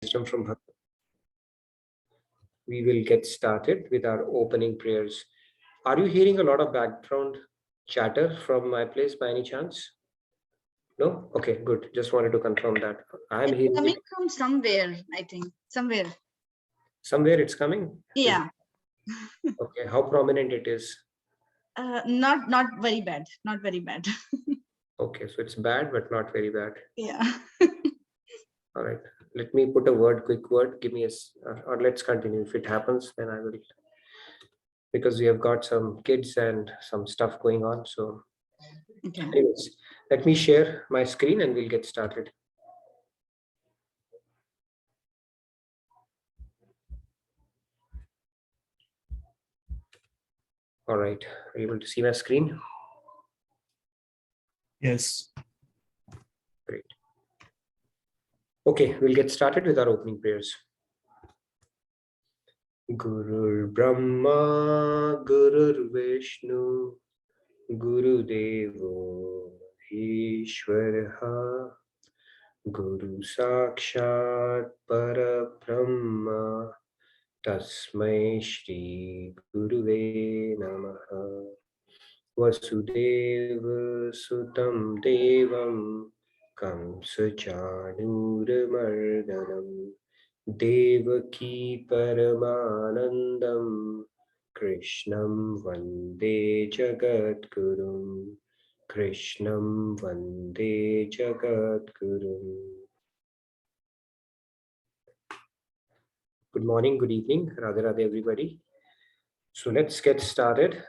wisdom from her. We will get started with our opening prayers. Are you hearing a lot of background chatter from my place by any chance? No? Okay, good. Just wanted to confirm that. I'm hearing Coming it. from somewhere, I think. Somewhere. Somewhere it's coming? Yeah. Okay, how prominent it is? Not very bad. Not very bad. Okay, so it's bad, but not very bad. Yeah. All right. Let me put a quick word. Give me or let's continue. If it happens, then I will, because we have got some kids and some stuff going on. So Okay. anyways, let me share my screen and we'll get started. All right. Are you able to see my screen? Yes. Great. Okay, we'll get started with our opening prayers. Gurur Brahma, Gurur Vishnu, Guru Devo Maheshwaraha, Guru Sakshat Parabrahma, Tasmai Shri Guruve Namaha. Vasudeva Sutam Devam Kamsa Chanuramardanam Devaki Paramanandam Krishnam Vande Jagadgurum Krishnam Vande Jagadgurum. Good morning, good evening, Radhe Radhe everybody. So let's get started.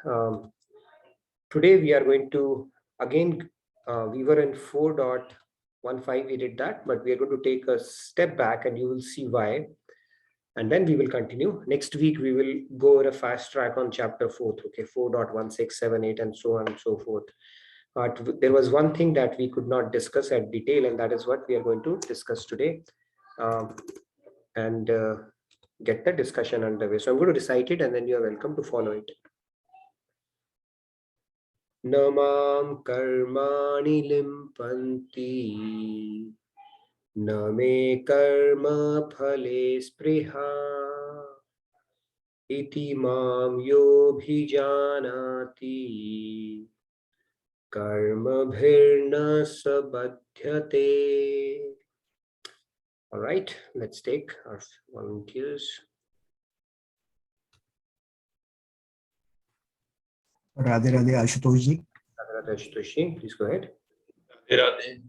Today we are going to, again, we were in 4.15, we did that, but we are going to take a step back and you will see why. And then we will continue. Next week, we will go over a fast track on chapter 4, okay, 4.1678 and so on and so forth. But there was one thing that we could not discuss at detail, and that is what we are going to discuss today. And get the discussion underway. So I'm going to recite it and then you are welcome to follow it. Namam karmani limpanti Name karma phale spriha Iti mam yobhijanati Karma bhirna sabadhyate. All right, let's take our volunteers. Radhe Radhe Ashutosh ji. Radhe Radhe Ashutosh ji, please go ahead. Radhe Radhe.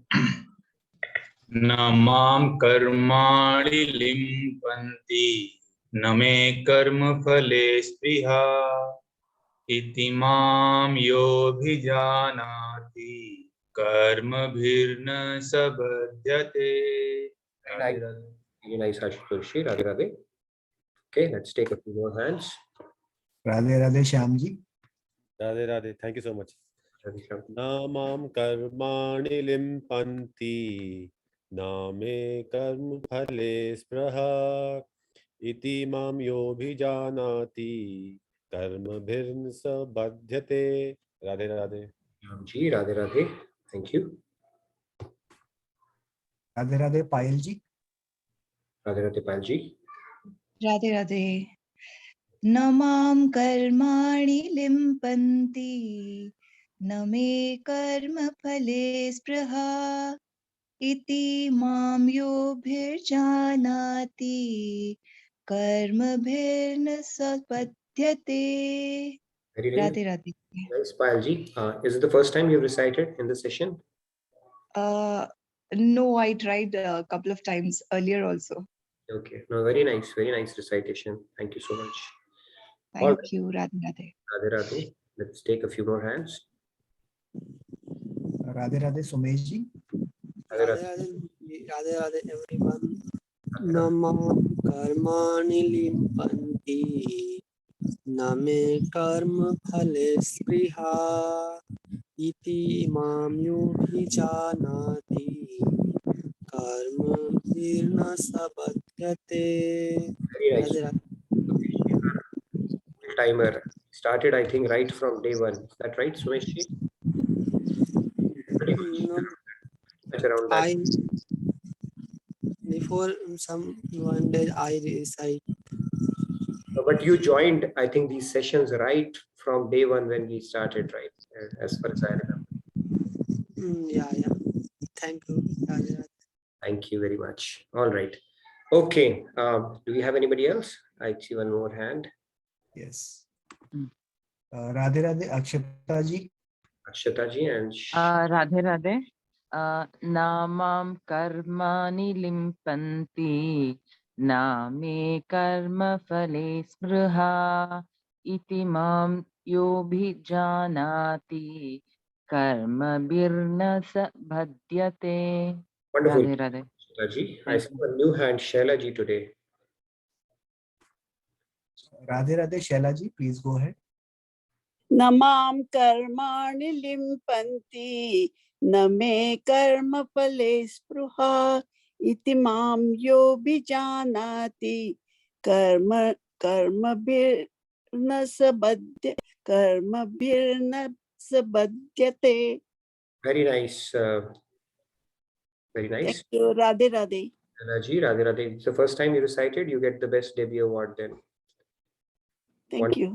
Namam karmani limpanti Name karma phale spriha Iti mam yobhijanati Karma bhirna sabadhyate. Very nice, Ashutosh ji. Radhe Radhe. Okay, let's take a few more hands. Radhe Radhe Shyam ji. Radhe Radhe. Thank you so much. Radhe Shyam. Namam karmani limpanti Name karma phale spraha Iti mam yobhijanati Karma bhirna sabadhyate. Radhe Radhe. Shyam ji, Radhe Radhe. Thank you. Radhe Radhe Payal ji. Radhe Radhe Payal ji. Radhe Radhe. Namam karmani limpanti Name karma phale spraha Iti mam yobhirjanati Karma bhirna sapadhyate. Very nice. Radhe Radhe. Nice, Payal ji. Is it the first time you've recited in this session? No, I tried a couple of times earlier also. Okay. No, very nice recitation. Thank you so much. Thank you, Radhe Radhe. Radhe Radhe. Let's take a few more hands. Radhe Radhe Somesh ji. Radhe Radhe. Radhe Radhe everyone. Namam karmani limpanti Name karma phale spriha Iti mam yobhijanati Karma bhirna sabadhyate. Very nice. Radhe Radhe. Timer started, I think, right from day one. Is that right, Sumesh ji? No, That's around that. before some one day I recite. But you joined, I think, these sessions right from day one when we started, right? As far as I remember. Yeah. Thank you. Radhe Radhe. Thank you very much. All right. Okay. Do we have anybody else? I see one more hand. Yes. Radhe Radhe Akshata ji. Akshata ji and Radhe Radhe. Namam karmani limpanti name karma phale smrha iti mam yobhijanati karma birna sa bhadyate. wonderful. Radhe Radhe. Akshata ji. I Thank see a new hand, Shaila ji today. Radhe Radhe Shaila ji, please go ahead. नमाम कर्माणि लिम्पन्ति न मे कर्म फले स्पृहा इति माम यो विजानाति कर्म कर्मभिर्न सबध्यते. Very nice. Very Thank nice. you. Radhe Radhe. Shaila ji, Radhe Radhe. It's the first time you recited, you get the best debut award then. Thank you.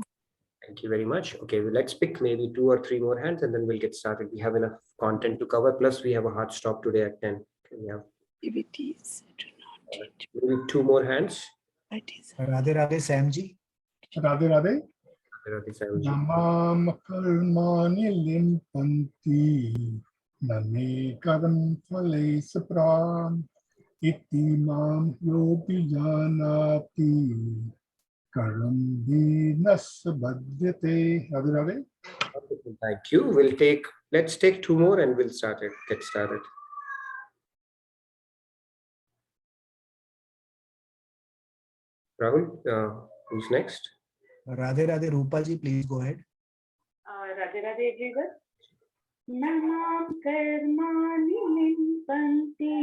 Thank you very much. Okay, well, let's pick maybe 2 or 3 more hands and then we'll get started. We have enough content to cover. Plus, we have a hard stop today at 10. Okay, we have Activities do not change. maybe 2 more hands. Radhe Radhe Sam ji. Radhe Radhe. Radhe Sai ji. Namam karmani limpanti name karam phale sapram iti mam yobijanati karam dinas badhyate. Radhe Radhe. Thank you. Let's take 2 more and we'll get started. Rahul, who's next? Radhe Radhe Rupa ji, please go ahead. Radhe Radhe everyone. Namam karmani limpanti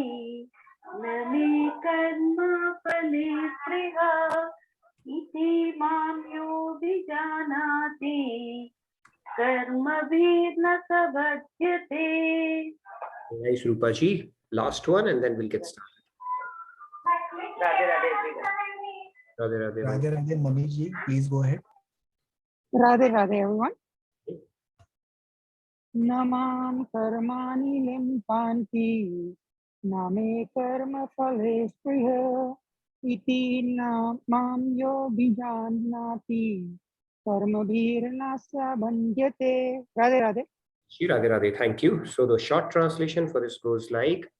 name karma phale spriha iti mam yobijanati karma virna sabhadyate. Nice, Rupa ji. Last one and then we'll get started. Radhe Radhe everyone. Radhe Radhe. Radhe Radhe Mani ji, please go ahead. Radhe Radhe everyone. Namam karmani limpanti name karma phale spriha iti namam yobijanati karma bhirna sabhadyate. Radhe Radhe. Shri Radhe Radhe. Thank you. So the short translation for this goes like,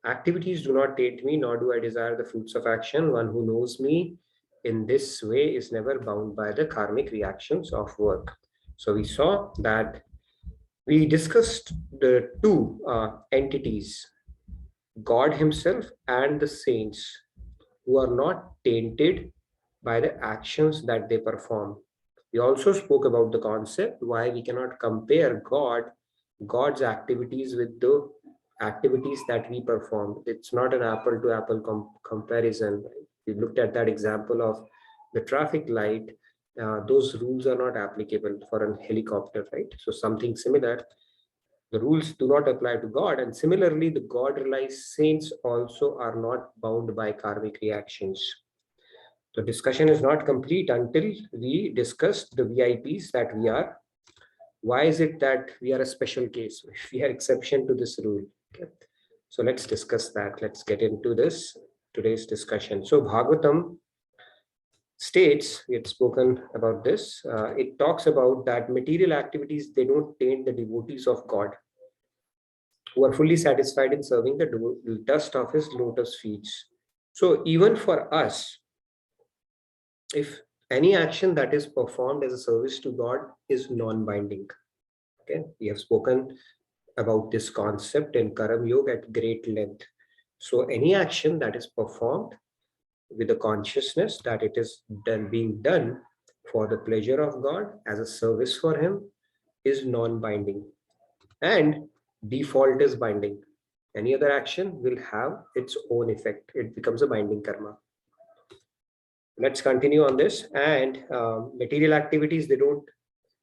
activities do not taint me, nor do I desire the fruits of action. One who knows me in this way is never bound by the karmic reactions of work. So we saw that we discussed the 2 entities, God himself and the saints, who are not tainted by the actions that they perform. We also spoke about the concept why we cannot compare God's activities with the activities that we perform. It's not an apple to apple comparison. We looked at that example of the traffic light. Those rules are not applicable for a helicopter, right? So something similar. The rules do not apply to God, and similarly, the God-realized saints also are not bound by karmic reactions. The discussion is not complete until we discussed the VIPs that we are. Why is it that we are a special case? We are exception to this rule. Okay. So let's discuss that. Let's get into today's discussion. So Bhagavatam states, we had spoken about this, it talks about that material activities, they don't taint the devotees of God, who are fully satisfied in serving the dust of his lotus feet. So even for us, if any action that is performed as a service to God is non-binding. Okay, we have spoken about this concept in Karam Yoga at great length. So any action that is performed with the consciousness that it is being done for the pleasure of God as a service for him is non-binding, and default is binding. Any other action will have its own effect. It becomes a binding karma. Let's continue on this. And material activities, they don't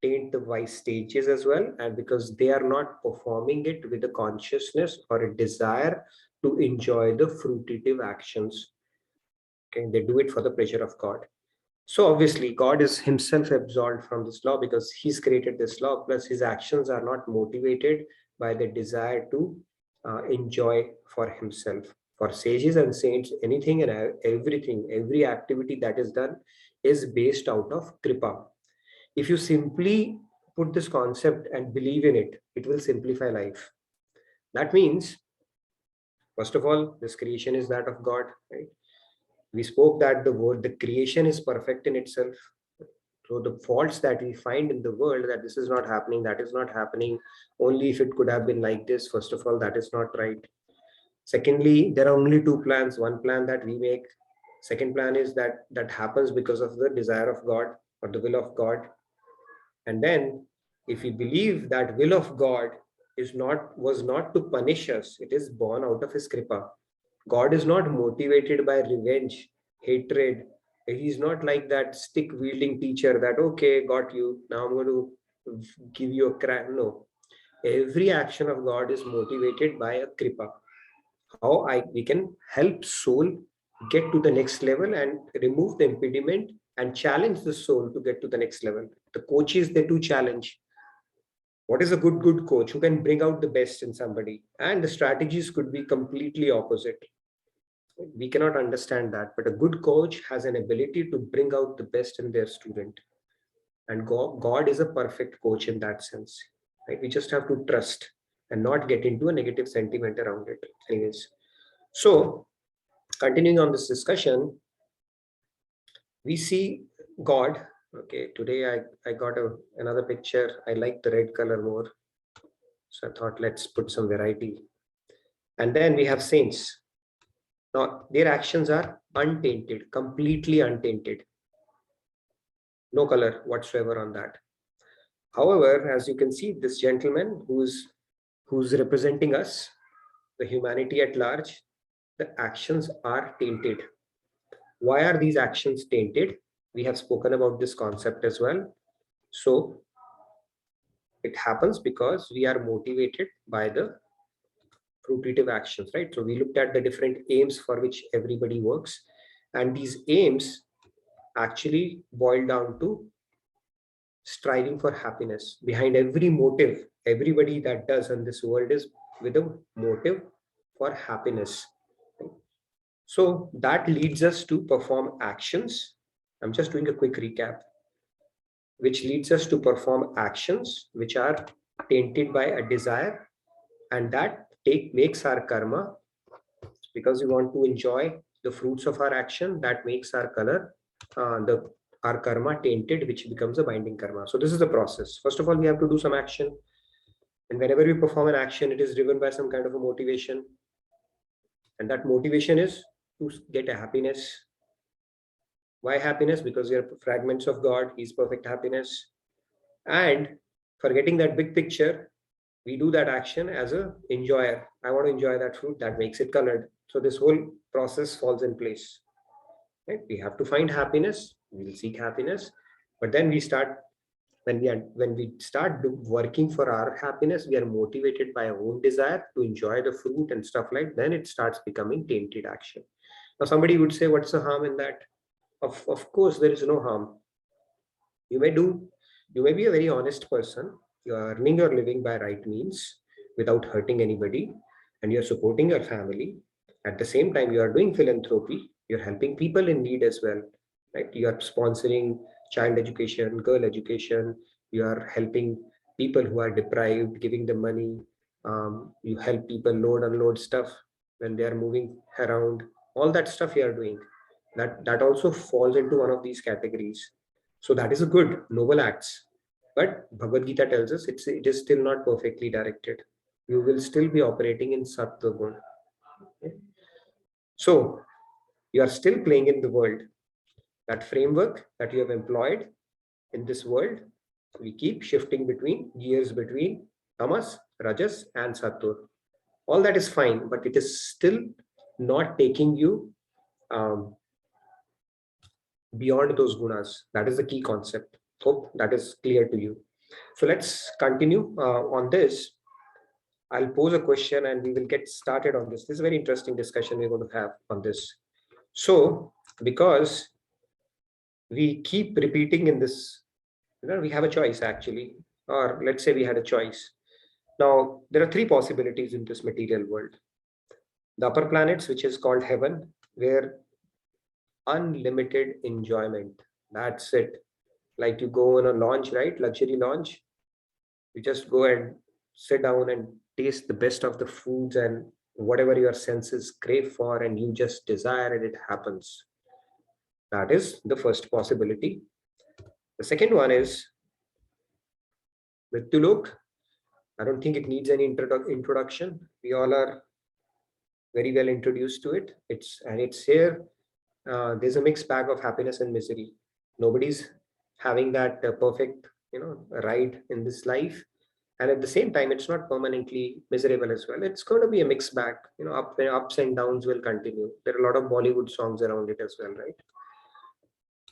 taint the wise stages as well, and because they are not performing it with a consciousness or a desire to enjoy the fruitive actions. Okay, they do it for the pleasure of God. So obviously God is himself absolved from this law because he's created this law, plus his actions are not motivated by the desire to enjoy for himself. For sages and saints, anything and everything, every activity that is done is based out of kripa. If you simply put this concept and believe in it, it will simplify life. That means, first of all, this creation is that of God, right? We spoke that the creation is perfect in itself. So the faults that we find in the world, that this is not happening, that is not happening, only if it could have been like this, first of all, that is not right. Secondly, there are only two plans. One plan that we make. Second plan is that happens because of the desire of God or the will of God. And then if we believe that will of God was not to punish us, it is born out of his kripa. God is not motivated by revenge, hatred. He's not like that stick wielding teacher that, okay, got you, now I'm going to give you a crack. No, every action of God is motivated by a kripa. How we can help soul get to the next level and remove the impediment and challenge the soul to get to the next level. The coaches, they do challenge. What is a good coach? Who can bring out the best in somebody? And the strategies could be completely opposite. We cannot understand that, but a good coach has an ability to bring out the best in their student. And God is a perfect coach in that sense. Right? We just have to trust and not get into a negative sentiment around it. Anyways, so continuing on this discussion, we see God. Okay, today I got another picture. I like the red color more. So I thought let's put some variety. And then we have saints. Now, their actions are untainted, completely untainted. No color whatsoever on that. However, as you can see, this gentleman who's representing us, the humanity at large, the actions are tainted. Why are these actions tainted? We have spoken about this concept as well. So it happens because we are motivated by the fruitive actions, right? So we looked at the different aims for which everybody works, and these aims actually boil down to striving for happiness. Behind every motive, everybody that does in this world is with a motive for happiness. So that leads us to perform actions. I'm just doing a quick recap, which leads us to perform actions which are tainted by a desire, and that makes our karma, because we want to enjoy the fruits of our action, that makes our our karma tainted, which becomes a binding karma. So this is the process. First of all, we have to do some action, and whenever we perform an action, it is driven by some kind of a motivation, and that motivation is to get a happiness. Why happiness? Because we are fragments of God. He's perfect happiness. And forgetting that big picture, we do that action as a enjoyer. I want to enjoy that fruit, that makes it colored. So this whole process falls in place. Right? We have to find happiness. We will seek happiness, but then we start when we start working for our happiness, we are motivated by our own desire to enjoy the fruit and stuff like. Then it starts becoming tainted action. Now somebody would say, what's the harm in that? Of course, there is no harm. You may be a very honest person. You are earning your living by right means without hurting anybody, and you're supporting your family. At the same time, you are doing philanthropy. You're helping people in need as well. Right? You are sponsoring child education, girl education. You are helping people who are deprived, giving them money. You help people load, unload stuff when they are moving around. All that stuff you are doing. That also falls into one of these categories. So that is a good, noble acts. But Bhagavad Gita tells us it is still not perfectly directed. You will still be operating in Sattva Guna. Okay? So you are still playing in the world. That framework that you have employed in this world, we keep shifting gears between Tamas, Rajas, and Sattva. All that is fine, but it is still not taking you beyond those gunas. That is the key concept. Hope that is clear to you. So let's continue on this. I'll pose a question and we will get started on this. This is a very interesting discussion we're going to have on this. So, because we keep repeating in this, we have a choice actually, or let's say we had a choice. Now, there are three possibilities in this material world. The upper planets, which is called heaven, where unlimited enjoyment. That's it. Like you go on a lounge, right? Luxury lounge. You just go and sit down and taste the best of the foods and whatever your senses crave for, and you just desire and it happens. That is the first possibility. The second one is Mrityulok. I don't think it needs any introduction. We all are very well introduced to it. It's here. There's a mixed bag of happiness and misery. Nobody's having that perfect, ride in this life, and at the same time, it's not permanently miserable as well. It's going to be a mixed bag. Ups and downs will continue. There are a lot of Bollywood songs around it as well, right?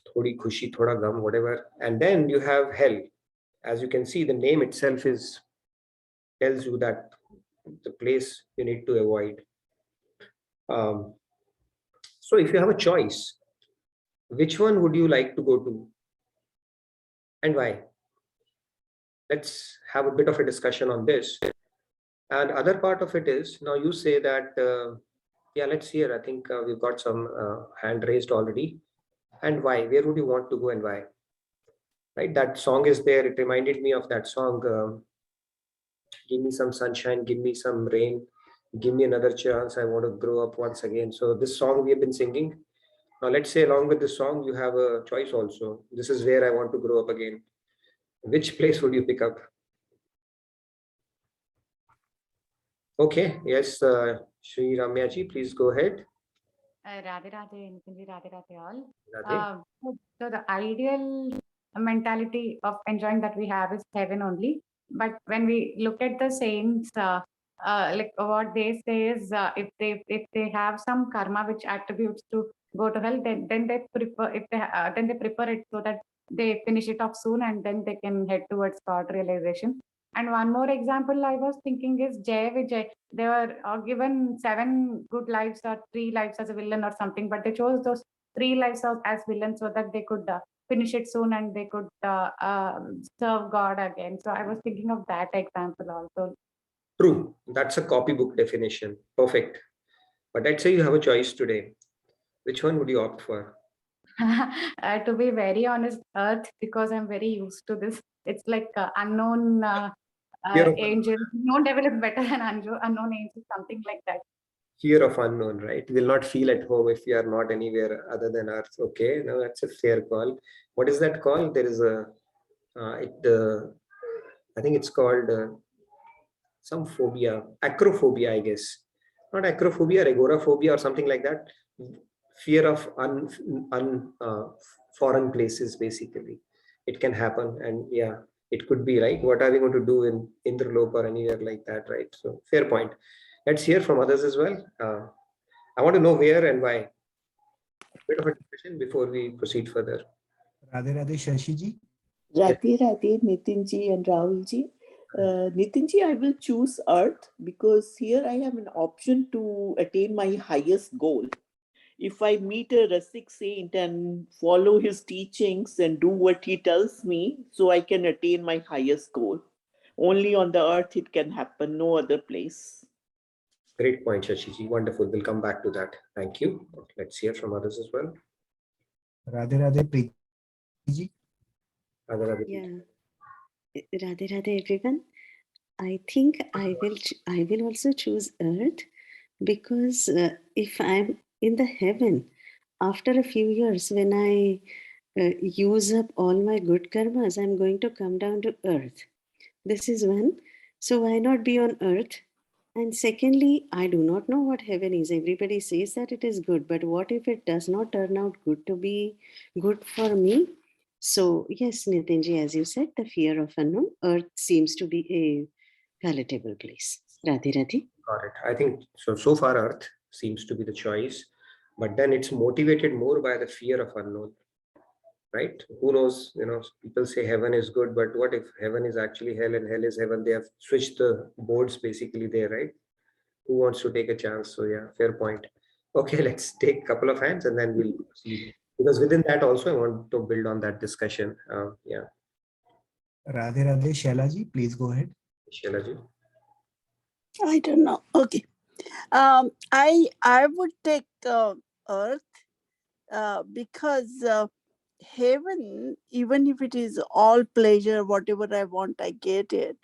Thodi khushi, thoda gum, whatever. And then you have hell. As you can see, the name itself tells you that the place you need to avoid. So if you have a choice, which one would you like to go to and why? Let's have a bit of a discussion on this. And other part of it is, now you say that, yeah, let's hear. I think we've got some hand raised already. And why? Where would you want to go and why? Right, that song is there. It reminded me of that song, give me some sunshine, give me some rain, give me another chance, I want to grow up once again. So this song we have been singing. Now let's say along with this song, you have a choice also. This is where I want to grow up again. Which place would you pick up? Okay, yes, Shri Ramyaji, please go ahead. Radhe Radhe, Nitinji, Radhe Radhe all. Radhe. So the ideal mentality of enjoying that we have is heaven only. But when we look at the saints, like what they say is, if they have some karma which attributes to go to hell, then they prefer then they prefer it so that they finish it off soon and then they can head towards God realization. And one more example I was thinking is Jay Vijay. They were given 7 good lives or 3 lives as a villain or something, but they chose those 3 lives as villains so that they could finish it soon and they could serve God again. So I was thinking of that example also. True, that's a copybook definition. Perfect. But let's say you have a choice today. Which one would you opt for? To be very honest, Earth, because I'm very used to this. It's like unknown angel. Known devil is better than unknown angel, something like that. Fear of unknown, right? We'll not feel at home if we are not anywhere other than Earth. Okay, no, that's a fair call. What is that called? There is a, I think it's called some phobia, acrophobia, I guess. Not acrophobia, agoraphobia or something like that. Fear of foreign places, basically. It can happen, and yeah, it could be, right? What are we going to do in Indralok or anywhere like that, right? So fair point. Let's hear from others as well. I want to know where and why. A bit of a discussion before we proceed further. Radhe Radhe Shashi ji. Radhe Radhe, Nitinji and Rahulji. Nitinji, I will choose Earth because here I have an option to attain my highest goal. If I meet a Rasik saint and follow his teachings and do what he tells me, so I can attain my highest goal. Only on the earth it can happen, no other place. Great point, Shashiji. Wonderful. We'll come back to that. Thank you. Let's hear from others as well. Radhe Radhe Preeti ji. Radhe Radhe. Yeah. Radhe Radhe everyone. I think I will also choose Earth because if I'm in the heaven, after a few years, when I use up all my good karmas, I'm going to come down to Earth. This is one. So why not be on Earth? And secondly, I do not know what heaven is. Everybody says that it is good, but what if it does not turn out good to be good for me? So yes, Nitinji, as you said, the fear of unknown, Earth seems to be a palatable place. Radhe Radhe. Got it. I think so far Earth seems to be the choice, but then it's motivated more by the fear of unknown. right? Who knows? People say heaven is good, but what if heaven is actually hell and hell is heaven? They have switched the boards basically there, right? Who wants to take a chance? So yeah, fair point. Okay, let's take a couple of hands and then we'll proceed. Because within that also, I want to build on that discussion. Yeah, Radhe Radhe Shailaji, please go ahead. Shailaji. I don't know. Okay. I would take Earth because heaven, even if it is all pleasure, whatever I want, I get it.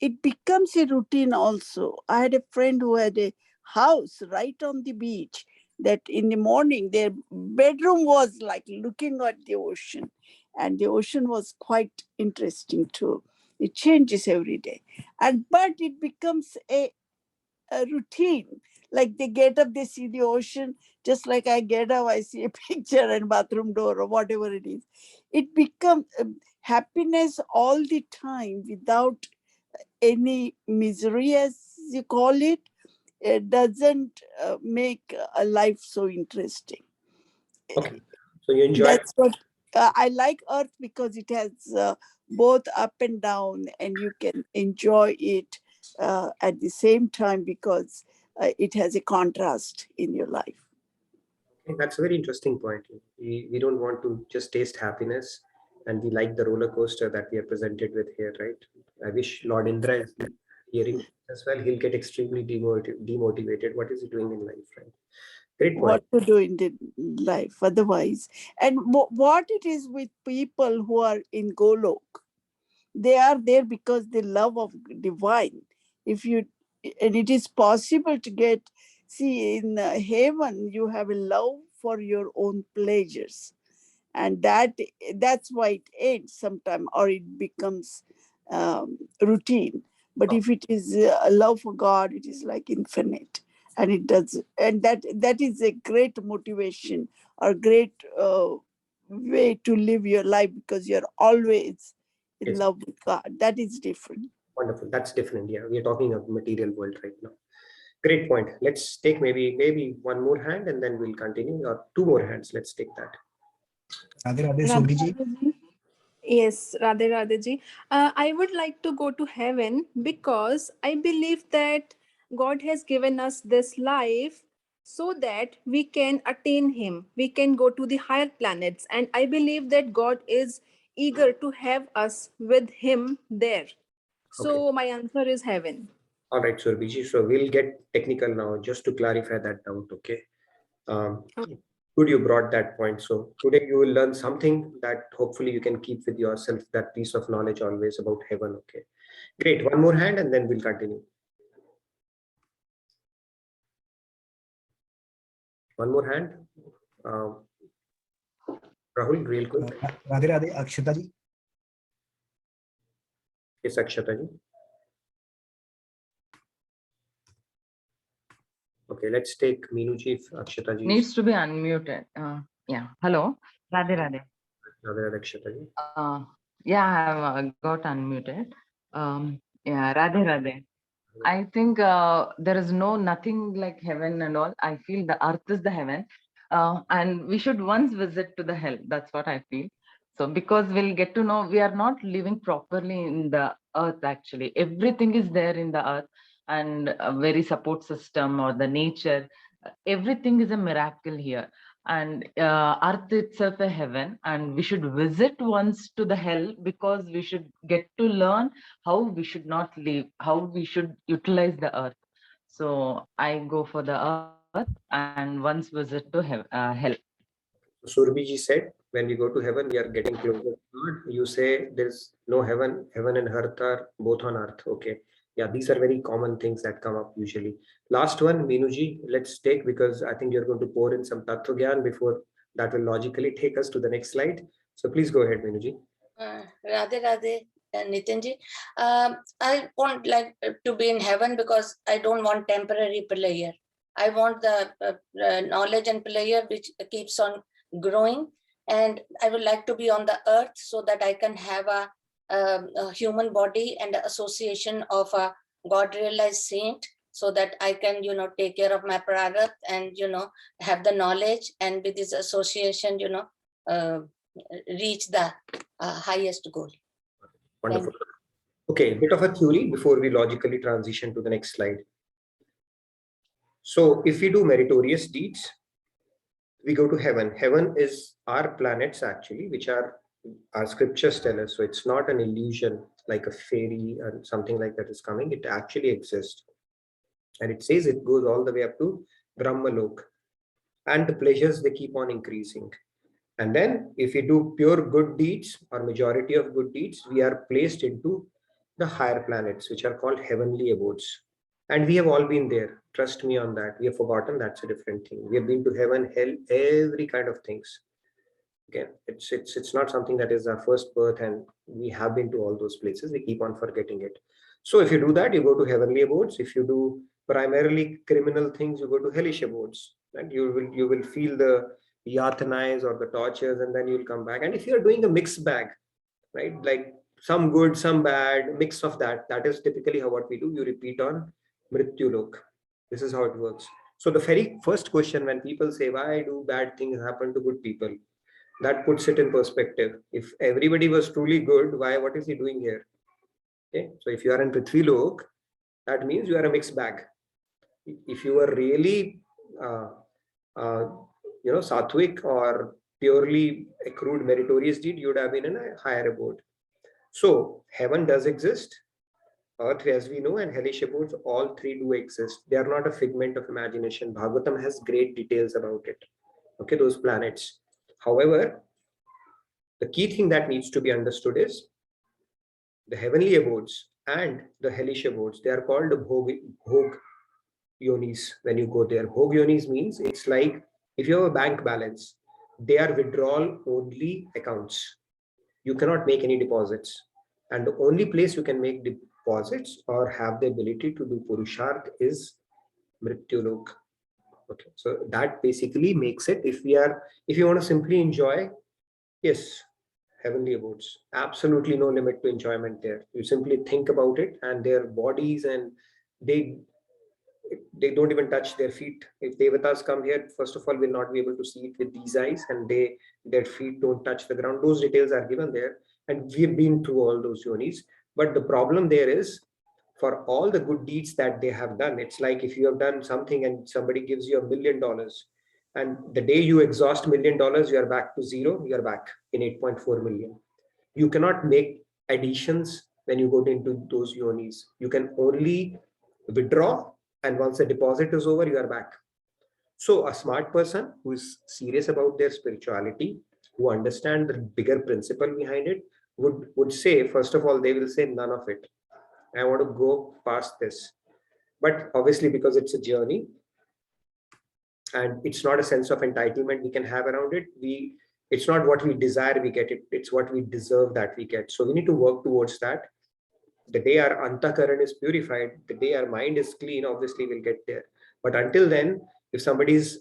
It becomes a routine also. I had a friend who had a house right on the beach that in the morning their bedroom was like looking at the ocean, and the ocean was quite interesting too. It changes every day, but it becomes a routine. Like they get up, they see the ocean, just like I get up, I see a picture and bathroom door or whatever it is. It becomes happiness all the time without any misery, as you call it. It doesn't make a life so interesting. Okay, so you enjoy. That's what I like Earth, because it has both up and down, and you can enjoy it at the same time because it has a contrast in your life. Okay, that's a very interesting point. We don't want to just taste happiness, and we like the roller coaster that we are presented with here, right? I wish Lord Indra is hearing as well. He'll get extremely demotivated. What is he doing in life, right? Great point. What to do in the life otherwise. And what it is with people who are in Golok, they are there because they love of divine. And it is possible to get, see, in heaven you have a love for your own pleasures, and that's why it ends sometime, or it becomes routine. But if it is a love for God, it is like infinite, and it does, and that is a great motivation or great way to live your life, because you're always in Yes. love with God. That is different. Wonderful. That's different. Yeah, we are talking of material world right now. Great point. Let's take maybe one more hand and then we'll continue, or two more hands. Let's take that. Radhe Radhe Sobi ji. Yes, Radhe Radhe ji. I would like to go to heaven because I believe that God has given us this life so that we can attain Him. We can go to the higher planets. And I believe that God is eager to have us with Him there. So my answer is heaven. All right, Surbiji. So we'll get technical now, just to clarify that doubt. Okay. Good, you brought that point. So today you will learn something that hopefully you can keep with yourself, that piece of knowledge always about heaven. Okay. Great. One more hand and then we'll continue. One more hand. Rahul, real quick. Radhe Radhe Akshata ji. Yes, Akshata ji. Okay, let's take Meenuji if Akshata ji Needs to be unmuted. Yeah. Hello. Radhe Radhe. Radhe Radhe Akshata ji. Yeah, I have got unmuted. Yeah, Radhe Radhe. I think there is nothing like heaven and all. I feel the earth is the heaven. And we should once visit to the hell. That's what I feel. So because we'll get to know we are not living properly in the earth actually. Everything is there in the earth, and a very support system or the nature. Everything is a miracle here. And earth itself a heaven, and we should visit once to the hell because we should get to learn how we should not live, how we should utilize the earth. So I go for the earth and once visit to hell. Surbiji said, when we go to heaven, we are getting closer to God. You say there's no heaven, heaven and earth are both on earth. Okay. Yeah, these are very common things that come up usually. Last one, Meenuji, let's take, because I think you're going to pour in some Tattva Gyan before that will logically take us to the next slide. So please go ahead, Meenuji. Radhe Radhe, Nitinji. I want like to be in heaven because I don't want temporary pleasure. I want the knowledge and pleasure which keeps on growing, and I would like to be on the earth so that I can have a human body and association of a God realized saint, so that I can take care of my prarat and have the knowledge, and with this association reach the highest goal. Wonderful. Okay, a bit of a theory before we logically transition to the next slide. So if we do meritorious deeds, we go to heaven. Heaven is our planets actually, which are our scriptures tell us. So it's not an illusion like a fairy or something like that is coming. It actually exists. And it says it goes all the way up to Brahmalok. And the pleasures, they keep on increasing. And then if we do pure good deeds or majority of good deeds, we are placed into the higher planets, which are called heavenly abodes. And we have all been there. Trust me on that. We have forgotten, that's a different thing. We have been to heaven, hell, every kind of things. Okay, it's not something that is our first birth and we have been to all those places. We keep on forgetting it. So if you do that, you go to heavenly abodes. If you do primarily criminal things, you go to hellish abodes. And you will feel the yatanais or the tortures, and then you'll come back. And if you're doing a mixed bag, right, like some good, some bad, mix of that, that is typically how what we do. You repeat on Mrityulok. This is how it works. So the very first question when people say, why do bad things happen to good people? That puts it in perspective. If everybody was truly good, what is he doing here? Okay, so if you are in Prithvilok, that means you are a mixed bag. If you are really sattvic or purely accrued meritorious deed, you would have been in a higher abode. So heaven does exist, earth as we know, and hellish abodes, all three do exist. They are not a figment of imagination. Bhagavatam has great details about it. Okay, those planets. However, the key thing that needs to be understood is the heavenly abodes and the hellish abodes. They are called bhog yonis. When you go there, bhog yonis means it's like if you have a bank balance, they are withdrawal only accounts. You cannot make any deposits, and the only place you can make deposits or have the ability to do purusharth is Mrityulok. Okay, so that basically makes it, if you want to simply enjoy, yes, heavenly abodes, absolutely no limit to enjoyment there. You simply think about it, and their bodies, and they don't even touch their feet. If devatas come here, first of all, will not be able to see it with these eyes, and their feet don't touch the ground. Those details are given there, and we've been through all those yonis. But the problem there is, for all the good deeds that they have done, it's like if you have done something and somebody gives you $1 million, and the day you exhaust $1 million, you are back to zero, you are back in 8.4 million. You cannot make additions when you go into those yonis. You can only withdraw, and once the deposit is over, you are back. So a smart person who is serious about their spirituality, who understand the bigger principle behind it, would say, first of all, they will say none of it. I want to go past this. But obviously, because it's a journey and it's not a sense of entitlement we can have around it, it's not what we desire we get it, it's what we deserve that we get. So we need to work towards that. The day our antakaran is purified, the day our mind is clean, obviously we'll get there. But until then, if somebody is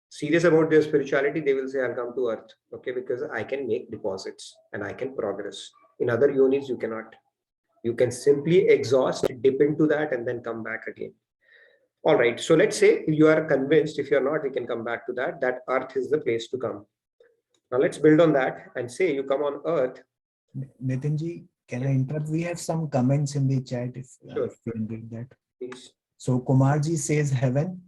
serious about their spirituality, they will say, I'll come to earth, okay, because I can make deposits and I can progress. In other yonis, you cannot. You can simply exhaust, dip into that, and then come back again. All right, so let's say you are convinced. If you're not, we can come back to that earth is the place to come. Now let's build on that and say you come on earth. Nitinji, can I interrupt? We have some comments in the chat if you can read that. Please. So Kumarji says heaven,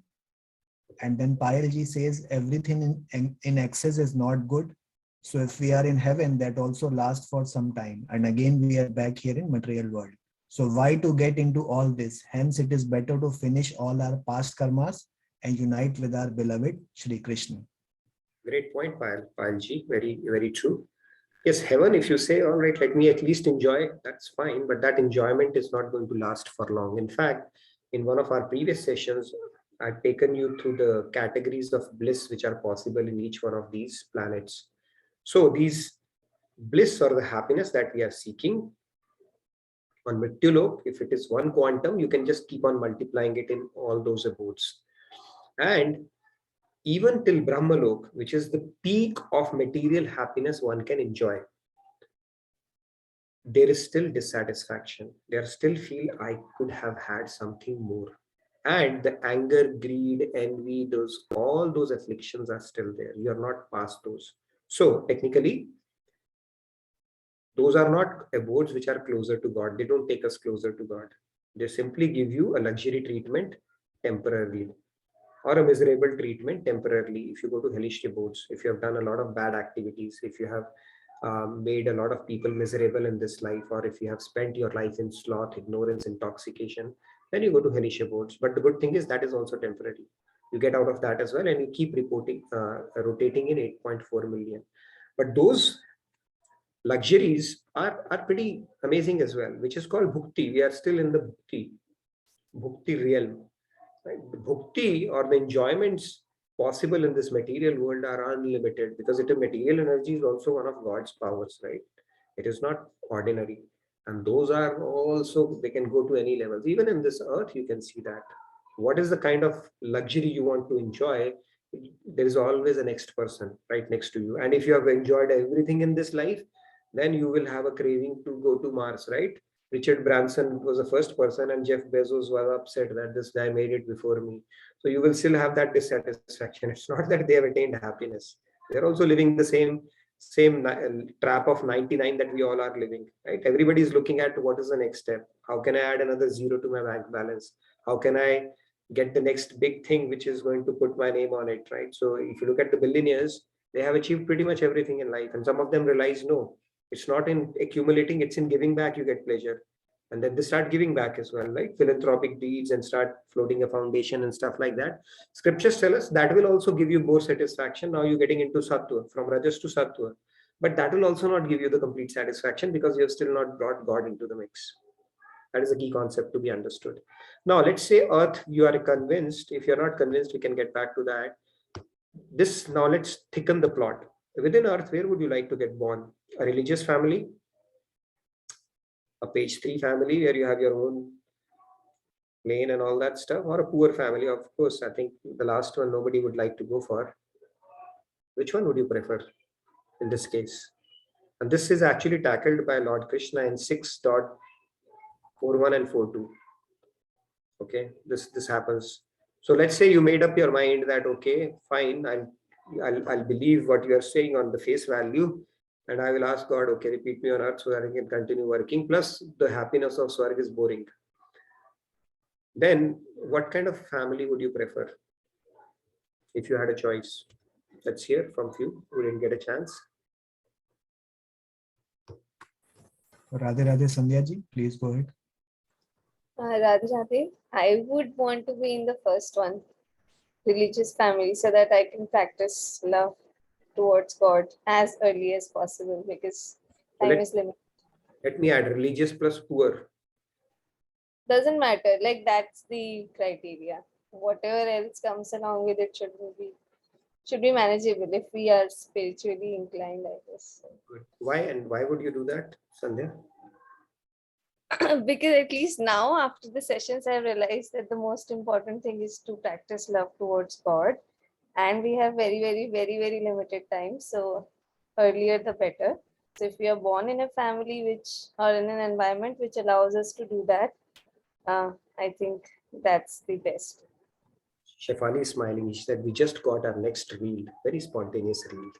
and then Payalji says everything in excess is not good. So if we are in heaven, that also lasts for some time. And again, we are back here in material world. So why to get into all this? Hence, it is better to finish all our past karmas and unite with our beloved Shri Krishna. Great point, Payalji. Very, very true. Yes, heaven, if you say, all right, let me at least enjoy, that's fine. But that enjoyment is not going to last for long. In fact, in one of our previous sessions, I've taken you through the categories of bliss which are possible in each one of these planets. So these bliss or the happiness that we are seeking on Mrityulok, if it is one quantum, you can just keep on multiplying it in all those abodes. And even till Brahmalok, which is the peak of material happiness one can enjoy, there is still dissatisfaction. There still feel I could have had something more. And the anger, greed, envy, all those afflictions are still there. You are not past those. So technically, those are not abodes which are closer to God. They don't take us closer to God. They simply give you a luxury treatment temporarily, or a miserable treatment temporarily. If you go to hellish abodes, if you have done a lot of bad activities, if you have made a lot of people miserable in this life, or if you have spent your life in sloth, ignorance, intoxication, then you go to hellish abodes. But the good thing is that is also temporary. You get out of that as well, and you keep rotating in 8.4 million. But those luxuries are pretty amazing as well, which is called bhukti. We are still in the bhukti realm. Right? The bhukti, or the enjoyments possible in this material world, are unlimited, because material energy is also one of God's powers, right? It is not ordinary. And those are also, they can go to any levels. Even in this earth, you can see that. What is the kind of luxury you want to enjoy? There is always a next person right next to you. And if you have enjoyed everything in this life, then you will have a craving to go to Mars, right? Richard Branson was the first person, and Jeff Bezos was upset that this guy made it before me. So you will still have that dissatisfaction. It's not that they have attained happiness. They're also living the same trap of 99 that we all are living, right? Everybody is looking at what is the next step. How can I add another zero to my bank balance? How can I get the next big thing which is going to put my name on it, right? So if you look at the billionaires, they have achieved pretty much everything in life, and some of them realize, no, it's not in accumulating, it's in giving back. You get pleasure. And then they start giving back as well, like philanthropic deeds, and start floating a foundation and stuff like that. Scriptures tell us that will also give you more satisfaction. Now you're getting into sattva, from rajas to sattva. But that will also not give you the complete satisfaction, because you have still not brought God into the mix. That is a key concept to be understood. Now, let's say earth, you are convinced. If you're not convinced, we can get back to that. Now let's thicken the plot. Within earth, where would you like to get born? A religious family, a page 3 family where you have your own plane and all that stuff, or a poor family? Of course, I think the last one nobody would like to go for. Which one would you prefer in this case? And this is actually tackled by Lord Krishna in 6.41 and 42. Okay, this happens. So let's say you made up your mind that, okay, fine, I'll believe what you are saying on the face value, and I will ask God, okay, repeat me on earth so that I can continue working. Plus, the happiness of Swarg is boring. Then, what kind of family would you prefer if you had a choice? Let's hear from few who didn't get a chance. Radhe Radhe Sandhya ji, please go ahead. Radhe Radhe, I would want to be in the first one, religious family, so that I can practice love towards God as early as possible, because time is limited. Let me add religious plus poor. Doesn't matter, like that's the criteria. Whatever else comes along with it should be manageable if we are spiritually inclined, I guess. Good. Why, and why would you do that, Sandhya? Because at least now, after the sessions, I realized that the most important thing is to practice love towards God, and we have very, very, very, very limited time. So earlier the better. So if we are born in a family or in an environment which allows us to do that, I think that's the best. Shefali is smiling. She said, we just got our next reel. Very spontaneous reel.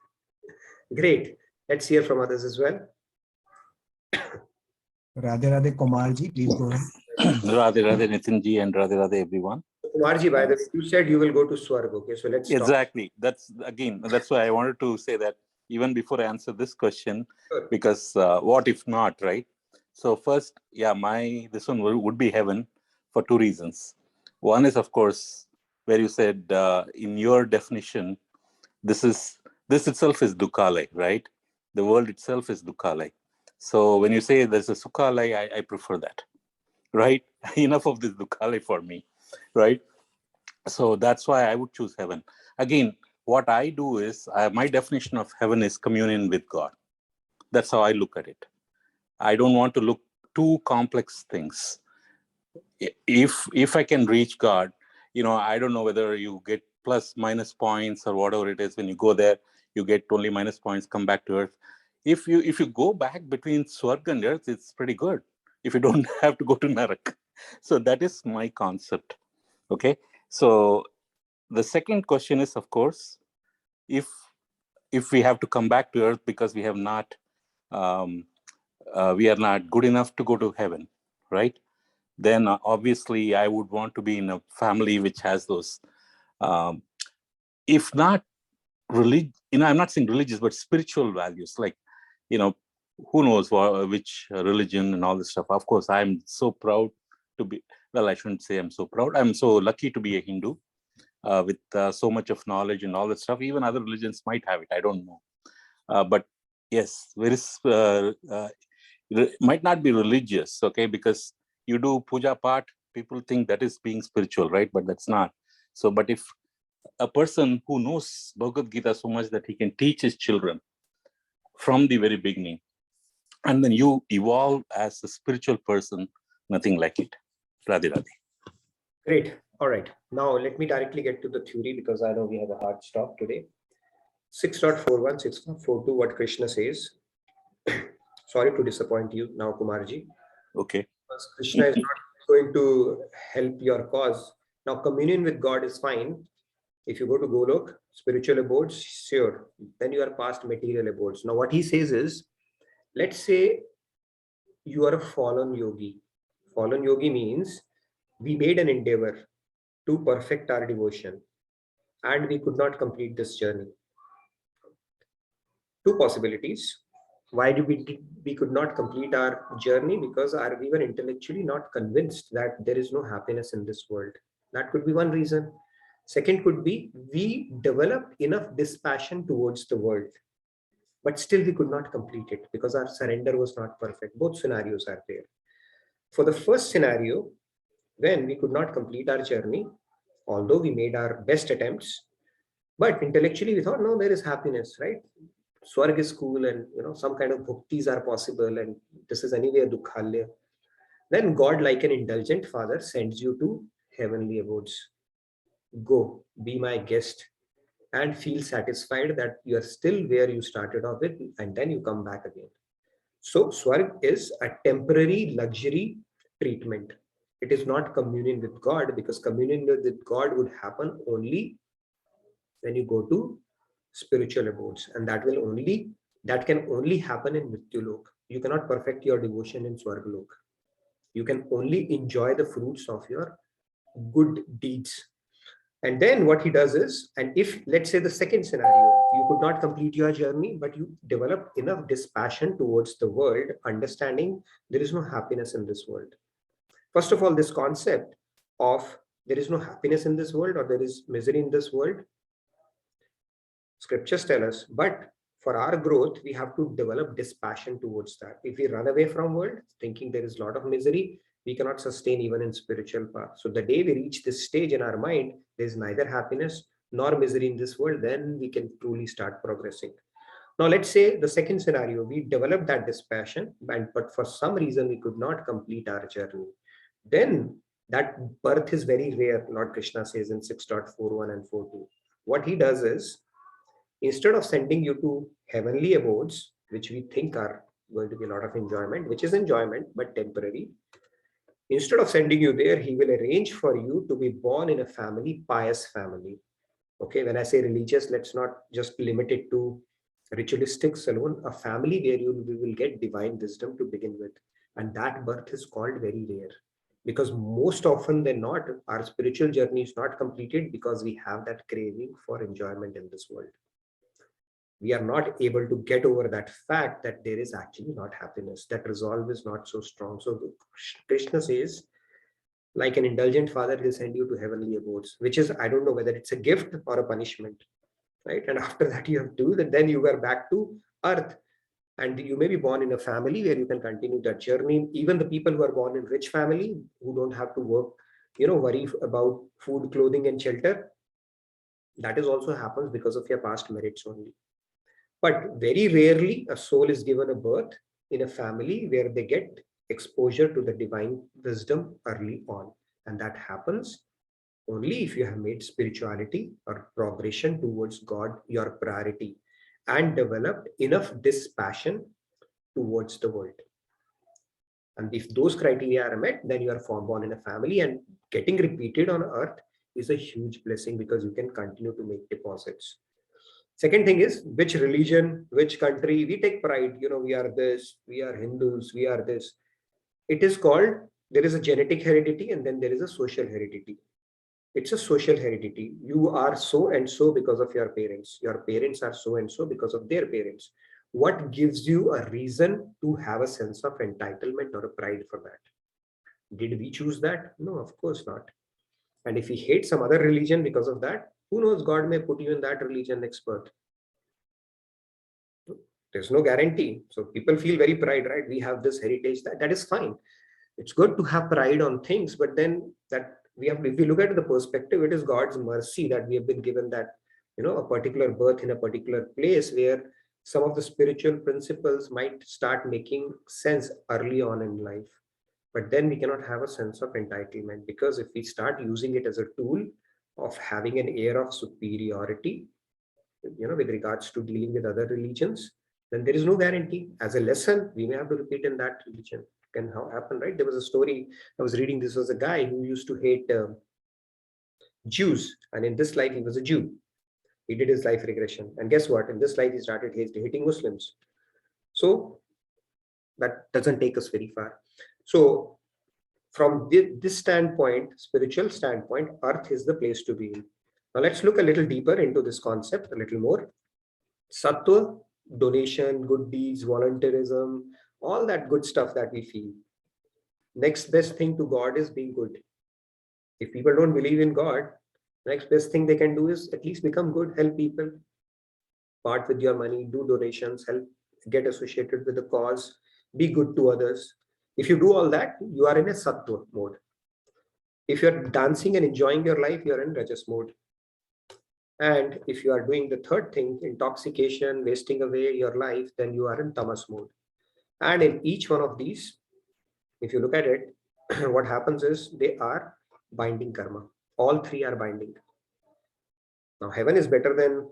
Great. Let's hear from others as well. Radhe Radhe Kumar ji, please go ahead. Radhe Radhe Nitin ji, and Radhe Radhe everyone. Kumar ji, by the way, you said you will go to Swarg. Okay, so let's Exactly. That's why I wanted to say that even before I answer this question, sure. Because what if not, right? So first, yeah, this one would be heaven for two reasons. One is, of course, where you said in your definition, this itself is dukhalay, right? The world itself is dukhalay. So when you say there's a sukhalay, I prefer that, right? Enough of this dukhalay for me, right? So that's why I would choose heaven. Again, what I do is, my definition of heaven is communion with God. That's how I look at it. I don't want to look too complex things. If I can reach God, I don't know whether you get plus minus points or whatever it is. When you go there, you get only minus points, come back to earth. If you go back between Swarg and earth, it's pretty good. If you don't have to go to Narak. So that is my concept. Okay. So the second question is, of course, if if we have to come back to earth because we have not, we are not good enough to go to heaven, right? Then obviously I would want to be in a family which has those, if not religious, I'm not saying religious, but spiritual values, like, who knows which religion and all this stuff. Of course, I'm so proud to be, well, I shouldn't say I'm so proud. I'm so lucky to be a Hindu with so much of knowledge and all that stuff. Even other religions might have it, I don't know. But yes, might not be religious, okay? Because you do puja part, people think that is being spiritual, right? But that's not. So, but if a person who knows Bhagavad Gita so much that he can teach his children from the very beginning, and then you evolve as a spiritual person, nothing like it. Radhe Radhe. Great. All right. Now let me directly get to the theory because I know we have a hard stop today. 6.41, 6.42, what Krishna says. Sorry to disappoint you now, Kumarji. Okay. Because Krishna is not going to help your cause. Now, communion with God is fine. If you go to Golok, spiritual abodes, sure. Then you are past material abodes. Now, what he says is, let's say you are a fallen yogi. Fallen yogi means we made an endeavor to perfect our devotion and we could not complete this journey. Two possibilities. Why we could not complete our journey? Because we were intellectually not convinced that there is no happiness in this world. That could be one reason. Second could be we developed enough dispassion towards the world, but still we could not complete it because our surrender was not perfect. Both scenarios are there. For the first scenario, when we could not complete our journey, although we made our best attempts, but intellectually we thought, no, there is happiness, right? Swarg is cool, and some kind of bhaktis are possible, and this is anyway dukkhalya. Then God, like an indulgent father, sends you to heavenly abodes. Go, be my guest, and feel satisfied that you are still where you started off with, and then you come back again. So Swarg is a temporary luxury treatment. It is not communion with God, because communion with God would happen only when you go to spiritual abodes, and that can only happen in Mrityulok. You cannot perfect your devotion in Swargalok. You can only enjoy the fruits of your good deeds. And then what he does is, and if let's say the second scenario, you could not complete your journey, but you develop enough dispassion towards the world, understanding there is no happiness in this world. First of all, this concept of there is no happiness in this world or there is misery in this world, scriptures tell us, but for our growth, we have to develop dispassion towards that. If we run away from world, thinking there is a lot of misery, we cannot sustain even in spiritual path. So the day we reach this stage in our mind, there is neither happiness nor misery in this world, then we can truly start progressing. Now, let's say the second scenario, we developed that dispassion, but for some reason we could not complete our journey. Then that birth is very rare, Lord Krishna says in 6.41 and 42. What he does is, instead of sending you to heavenly abodes, which we think are going to be a lot of enjoyment, which is enjoyment, but temporary, instead of sending you there, he will arrange for you to be born in a family, pious family. Okay, when I say religious, let's not just limit it to ritualistics alone, a family where you will get divine wisdom to begin with. And that birth is called very rare, because most often than not, our spiritual journey is not completed because we have that craving for enjoyment in this world. We are not able to get over that fact that there is actually not happiness. That resolve is not so strong. So Krishna says, like an indulgent father, he'll send you to heavenly abodes, which is, I don't know whether it's a gift or a punishment, right? And after that you have to, then you are back to earth. And you may be born in a family where you can continue that journey. Even the people who are born in rich family, who don't have to work, worry about food, clothing, and shelter, that is also happens because of your past merits only. But very rarely a soul is given a birth in a family where they get exposure to the divine wisdom early on. And that happens only if you have made spirituality or progression towards God your priority and developed enough dispassion towards the world. And if those criteria are met, then you are born in a family, and getting repeated on earth is a huge blessing because you can continue to make deposits. Second thing is which religion, which country. We take pride, we are this, we are Hindus, we are this. It is called, there is a genetic heredity and then there is a social heredity. It's a social heredity. You are so and so because of your parents. Your parents are so and so because of their parents. What gives you a reason to have a sense of entitlement or a pride for that? Did we choose that? No, of course not. And if we hate some other religion because of that, who knows, God may put you in that religion next birth. There's no guarantee. So people feel very pride, right? We have this heritage, that is fine. It's good to have pride on things, but then that we have, if we look at the perspective, it is God's mercy that we have been given that, a particular birth in a particular place where some of the spiritual principles might start making sense early on in life. But then we cannot have a sense of entitlement, because if we start using it as a tool of having an air of superiority, with regards to dealing with other religions, then there is no guarantee. As a lesson, we may have to repeat in that religion. Can happen, right? There was a story I was reading. This was a guy who used to hate Jews, and in this life he was a Jew. He did his life regression, and guess what? In this life he started hating Muslims. So that doesn't take us very far. So from this standpoint, spiritual standpoint, earth is the place to be in. Now let's look a little deeper into this concept a little more. Sattva, donation, good deeds, volunteerism, all that good stuff that we feel. Next best thing to God is being good. If people don't believe in God, next best thing they can do is at least become good, help people, part with your money, do donations, help, get associated with the cause, be good to others. If you do all that, you are in a sattva mode. If you're dancing and enjoying your life, you're in rajas mode. And if you are doing the third thing, intoxication, wasting away your life, then you are in tamas mode. And in each one of these, if you look at it, what happens is they are binding karma. All three are binding. Now, heaven is better than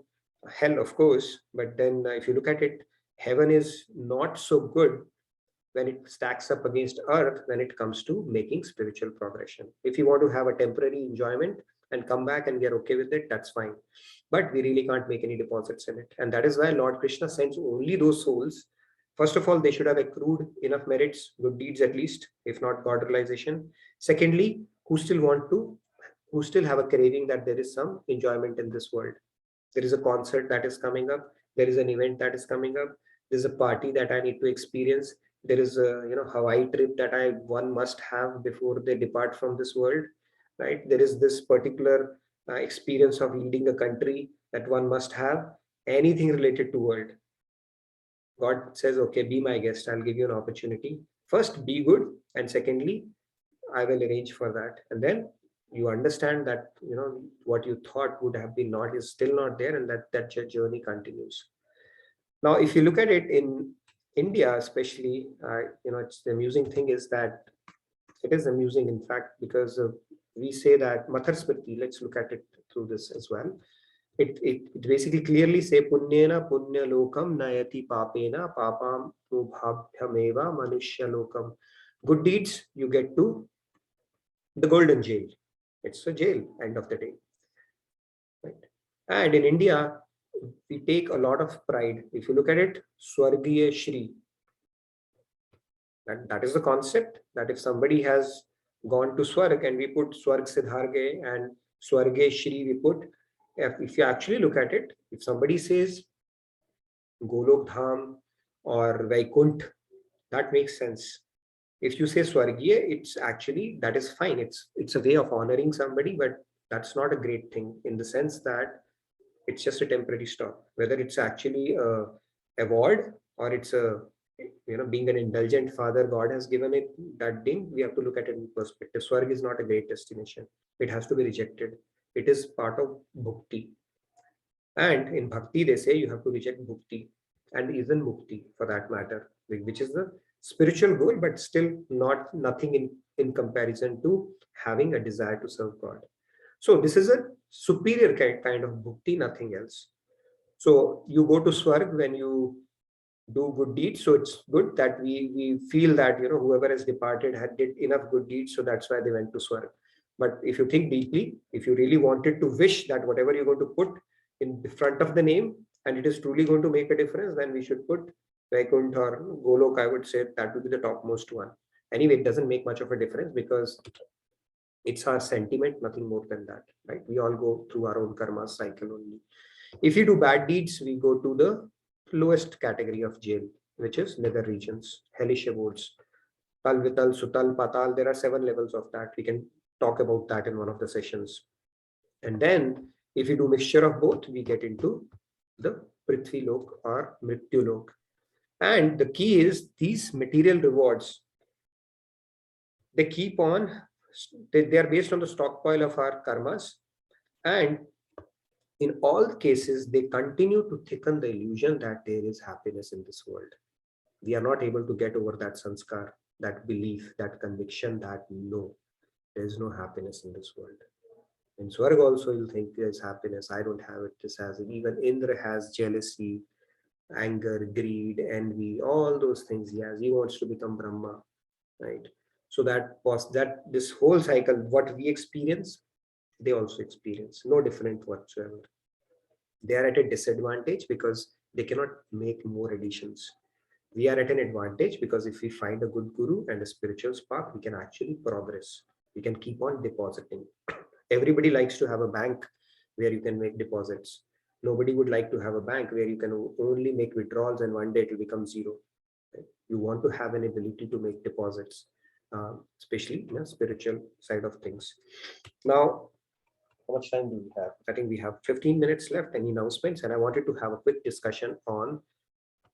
hell, of course, but then if you look at it, heaven is not so good when it stacks up against earth when it comes to making spiritual progression. If you want to have a temporary enjoyment and come back and get okay with it, that's fine. But we really can't make any deposits in it. And that is why Lord Krishna sends only those souls. First of all, they should have accrued enough merits, good deeds at least, if not God realization. Secondly, who still have a craving that there is some enjoyment in this world. There is a concert that is coming up. There is an event that is coming up. There's a party that I need to experience. There is a Hawaii trip that one must have before they depart from this world, right? There is this particular experience of leading a country that one must have. Anything related to world, God says, okay, be my guest. I'll give you an opportunity. First, be good, and secondly, I will arrange for that. And then you understand that what you thought would have been not is still not there, and that journey continues. Now, if you look at it in India, especially, it's the amusing thing is that it is amusing, in fact, because we say that Mathar Smriti, let's look at it through this as well. It basically clearly say punyena punya lokam nayati papena papam ubhabhyameva manushya lokam. Good deeds, you get to the golden jail. It's a jail, end of the day. Right? And in India, we take a lot of pride. If you look at it, Swargiya Shri. That is the concept that if somebody has gone to Swarg and we put Swarg Siddharge and Swarge Shri we put, if you actually look at it, if somebody says Golok Dham or Vaikunt, that makes sense. If you say Swargiya, it's actually, that is fine. It's a way of honoring somebody, but that's not a great thing in the sense that it's just a temporary stop. Whether it's actually a award or it's a being an indulgent father, God has given it that thing, we have to look at it in perspective. Swarg is not a great destination. It has to be rejected. It is part of bhakti. And in bhakti, they say you have to reject bhakti and even mukti for that matter, which is the spiritual goal, but still nothing in comparison to having a desire to serve God. So this is a superior kind of bhakti, nothing else. So you go to Swarg when you do good deeds. So it's good that we feel that whoever has departed did enough good deeds, so that's why they went to Swarg. But if you think deeply, if you really wanted to wish that whatever you're going to put in the front of the name, and it is truly going to make a difference, then we should put Vaikuntha or Golok. I would say that would be the topmost one. Anyway, it doesn't make much of a difference because it's our sentiment, nothing more than that, right? We all go through our own karma cycle only. If you do bad deeds, we go to the lowest category of jail, which is nether regions, hellish abodes. Tal, Vital, Sutal, Patal, there are 7 levels of that. We can talk about that in one of the sessions. And then if you do mixture of both, we get into the Prithvi Lok or Mrityu Lok. And the key is these material rewards, they keep on, they are based on the stockpile of our karmas. And in all cases, they continue to thicken the illusion that there is happiness in this world. We are not able to get over that sanskar, that belief, that conviction that no, there is no happiness in this world. In Swarg also you'll think there's happiness. I don't have it. This has it. Even Indra has jealousy, anger, greed, envy, all those things he has. He wants to become Brahma, right? So that was that this whole cycle, what we experience, they also experience, no different whatsoever. They are at a disadvantage because they cannot make more additions. We are at an advantage because if we find a good guru and a spiritual spark, we can actually progress. We can keep on depositing. Everybody likes to have a bank where you can make deposits. Nobody would like to have a bank where you can only make withdrawals and one day it will become zero. Right? You want to have an ability to make deposits, especially in the spiritual side of things. Now, how much time do we have? I think we have 15 minutes left. Any announcements? And I wanted to have a quick discussion on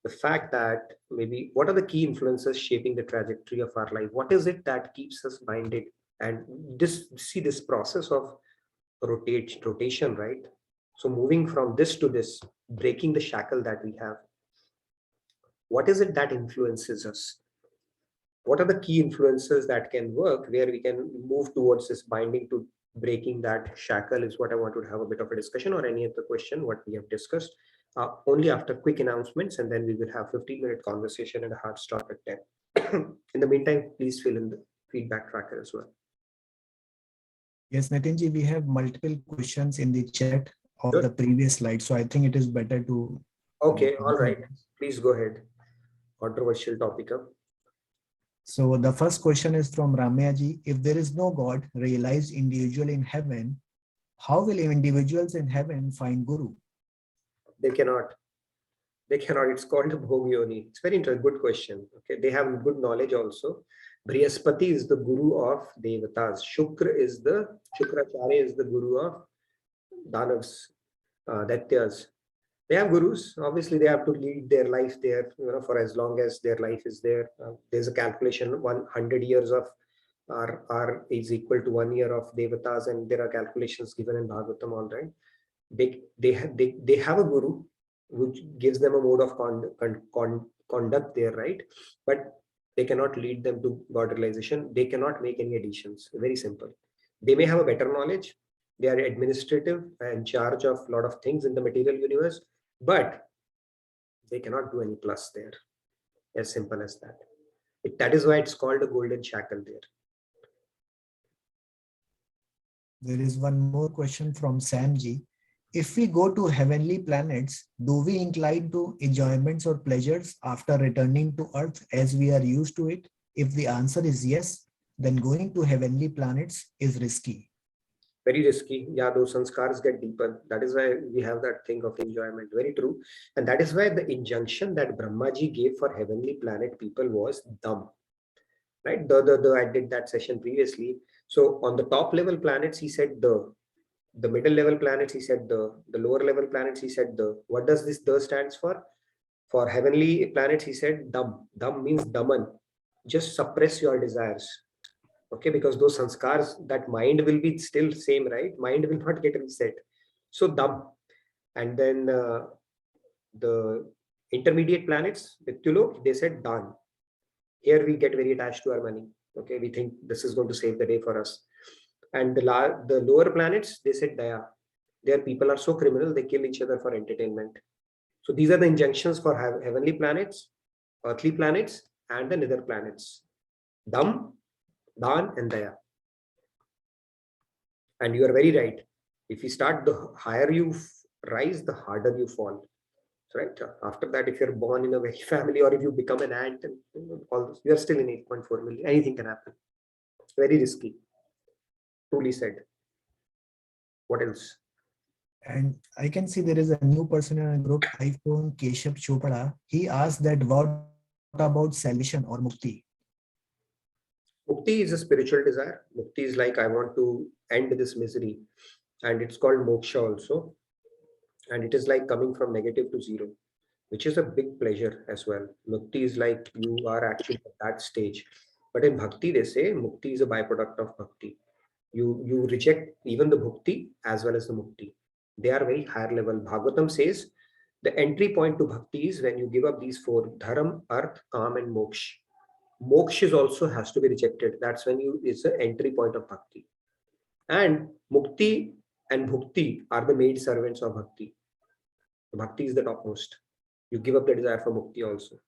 the fact that maybe what are the key influences shaping the trajectory of our life? What is it that keeps us binded? And this process of rotation, right? So moving from this to this, breaking the shackle that we have. What is it that influences us? What are the key influences that can work where we can move towards this binding to breaking that shackle is what I want to have a bit of a discussion, or any other question what we have discussed. Only after quick announcements, and then we will have 15-minute conversation and a hard stop at 10. In the meantime, please fill in the feedback tracker as well. Yes, Nitinji, we have multiple questions in the chat of the previous slide, so I think it is better to... Okay, all right. Please go ahead. Controversial topic up. So the first question is from Ramyaji. If there is no God, realized individual in heaven, how will individuals in heaven find Guru? They cannot. They cannot. It's called Bhogyoni. It's very interesting. Good question. Okay, they have good knowledge also. Brihaspati is the guru of Devatas. Shukracharya is the guru of Danavs, Daityas. They have gurus. Obviously, they have to lead their life there, for as long as their life is there. There's a calculation: 100 years of are is equal to 1 year of Devatas, and there are calculations given in Bhagavatam. All right, they have a guru which gives them a mode of conduct there, right? But they cannot lead them to God realization. They cannot make any additions. Very simple. They may have a better knowledge. They are administrative and in charge of a lot of things in the material universe, but they cannot do any plus there. As simple as that. That is why it's called a golden shackle there. There is one more question from Samji. If we go to heavenly planets, do we incline to enjoyments or pleasures after returning to Earth as we are used to it? If the answer is yes, then going to heavenly planets is risky. Very risky. Yeah, those sanskars get deeper. That is why we have that thing of enjoyment. Very true. And that is why the injunction that Brahmaji gave for heavenly planet people was dam. Right? I did that session previously. So on the top level planets, he said the middle level planets, he said the lower level planets, he said the. What does this the stands for? For heavenly planets, he said dam. Dam means daman. Just suppress your desires. Okay, because those sanskars, that mind will be still same, right? Mind will not get reset. So dam. And then the intermediate planets, Vityulok, they said dan. Here we get very attached to our money. Okay, we think this is going to save the day for us. And the lower planets, they said daya. Their people are so criminal, they kill each other for entertainment. So these are the injunctions for heavenly planets, earthly planets, and the nether planets. Dam, Dan, and daya. And you are very right. If you start, the higher you rise, the harder you fall. right? After that, if you're born in a very family or if you become an ant and all this, you're still in 8.4 million. Anything can happen. Very risky. Truly said. What else? And I can see there is a new person in a group, iPhone Keshav Chopra. He asked that what about salvation or mukti? Mukti is a spiritual desire. Mukti is like, I want to end this misery. And it's called moksha also. And it is like coming from negative to zero, which is a big pleasure as well. Mukti is like you are actually at that stage. But in bhakti, they say mukti is a byproduct of bhakti. You reject even the bhukti as well as the mukti. They are very higher level. Bhagavatam says the entry point to bhakti is when you give up these four: dharam, arth, kam, and moksha. Moksha is also has to be rejected. That's when it's the entry point of bhakti. And mukti and bhukti are the maid servants of bhakti. Bhakti is the topmost. You give up the desire for mukti also.